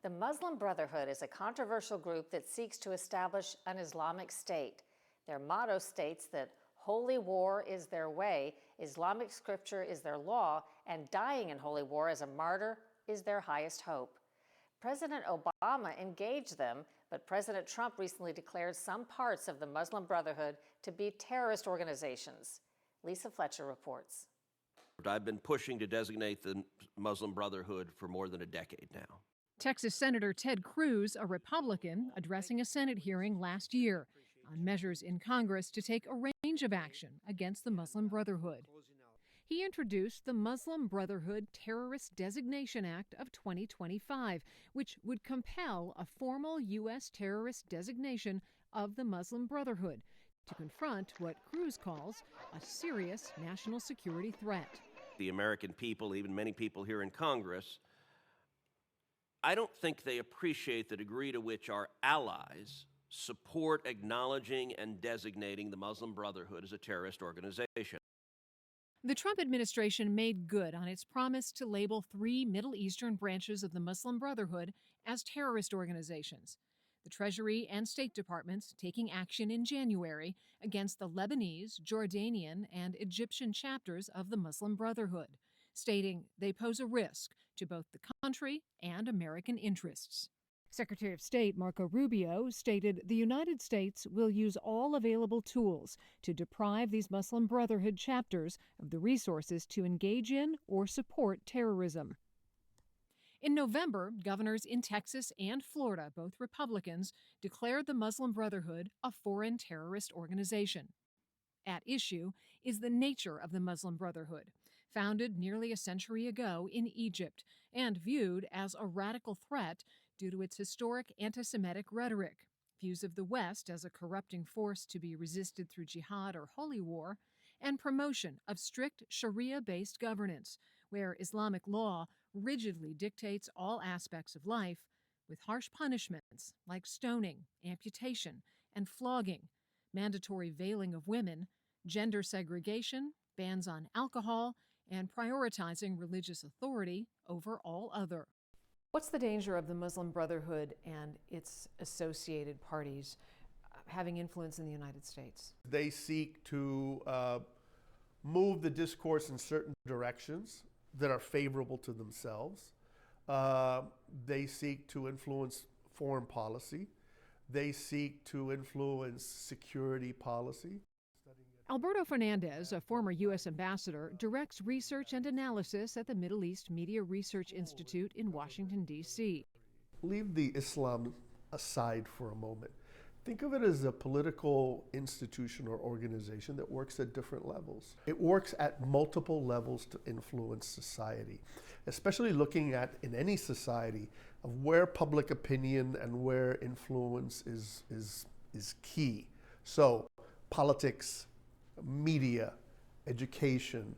The Muslim Brotherhood is a controversial group that seeks to establish an Islamic state. Their motto states that holy war is their way, Islamic scripture is their law, and dying in holy war as a martyr is their highest hope. President Obama engaged them, but President Trump recently declared some parts of the Muslim Brotherhood to be terrorist organizations. Lisa Fletcher reports. I've been pushing to designate the Muslim Brotherhood for more than a decade now. Texas Senator Ted Cruz, a Republican, addressing a Senate hearing last year on measures in Congress to take a range of action against the Muslim Brotherhood. He introduced the Muslim Brotherhood Terrorist Designation Act of 2025, which would compel a formal U.S. terrorist designation of the Muslim Brotherhood to confront what Cruz calls a serious national security threat. The American people, even many people here in Congress, I don't think they appreciate the degree to which our allies support acknowledging and designating the Muslim Brotherhood as a terrorist organization. The Trump administration made good on its promise to label 3 Middle Eastern branches of the Muslim Brotherhood as terrorist organizations. The Treasury and State Departments taking action in January against the Lebanese, Jordanian, and Egyptian chapters of the Muslim Brotherhood, stating they pose a risk to both the country and American interests. Secretary of State Marco Rubio stated the United States will use all available tools to deprive these Muslim Brotherhood chapters of the resources to engage in or support terrorism. In November, governors in Texas and Florida, both Republicans, declared the Muslim Brotherhood a foreign terrorist organization. At issue is the nature of the Muslim Brotherhood, founded nearly a century ago in Egypt and viewed as a radical threat due to its historic anti-Semitic rhetoric, views of the West as a corrupting force to be resisted through jihad or holy war, and promotion of strict Sharia-based governance, where Islamic law rigidly dictates all aspects of life, with harsh punishments like stoning, amputation, and flogging, mandatory veiling of women, gender segregation, bans on alcohol, and prioritizing religious authority over all other. What's the danger of the Muslim Brotherhood and its associated parties having influence in the United States? They seek to move the discourse in certain directions that are favorable to themselves. They seek to influence foreign policy. They seek to influence security policy. Alberto Fernandez, a former U.S. ambassador, directs research and analysis at the Middle East Media Research Institute in Washington, D.C. Leave the Islam aside for a moment. Think of it as a political institution or organization that works at different levels. It works at multiple levels to influence society, especially looking at, in any society, of where public opinion and where influence is key. So, politics, media, education,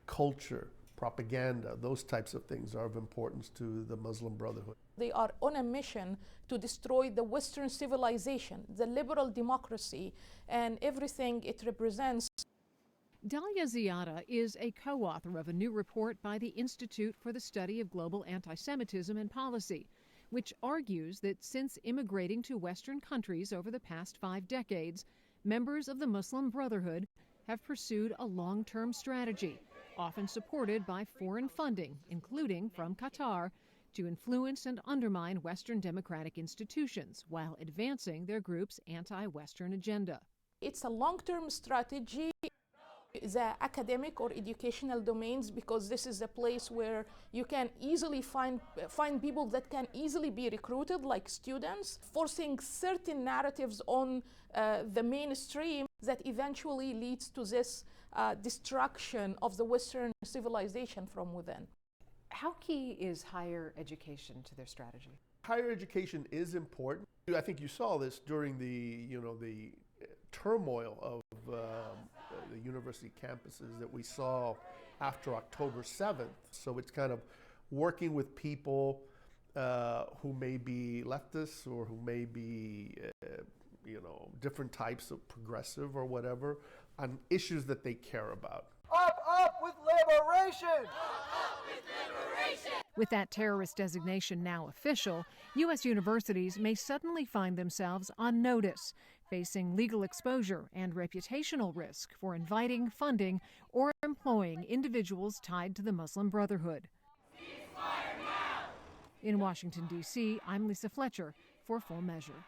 culture, propaganda, those types of things are of importance to the Muslim Brotherhood. They are on a mission to destroy the Western civilization, the liberal democracy, and everything it represents. Dalia Ziada is a co-author of a new report by the Institute for the Study of Global Anti-Semitism and Policy, which argues that since immigrating to Western countries over the past 5 decades, members of the Muslim Brotherhood have pursued a long-term strategy, often supported by foreign funding, including from Qatar, to influence and undermine Western democratic institutions while advancing their group's anti-Western agenda. It's a long-term strategy, the academic or educational domains, because this is a place where you can easily find people that can easily be recruited, like students, forcing certain narratives on the mainstream that eventually leads to this destruction of the Western civilization from within. How key is higher education to their strategy? Higher education is important. I think you saw this during the turmoil of the university campuses that we saw after October 7th. So it's kind of working with people who may be leftists or who may be, different types of progressive or whatever, on issues that they care about. Up with liberation! Up with liberation! With that terrorist designation now official, U.S. universities may suddenly find themselves on notice, facing legal exposure and reputational risk for inviting, funding, or employing individuals tied to the Muslim Brotherhood. In Washington, D.C., I'm Lisa Fletcher for Full Measure.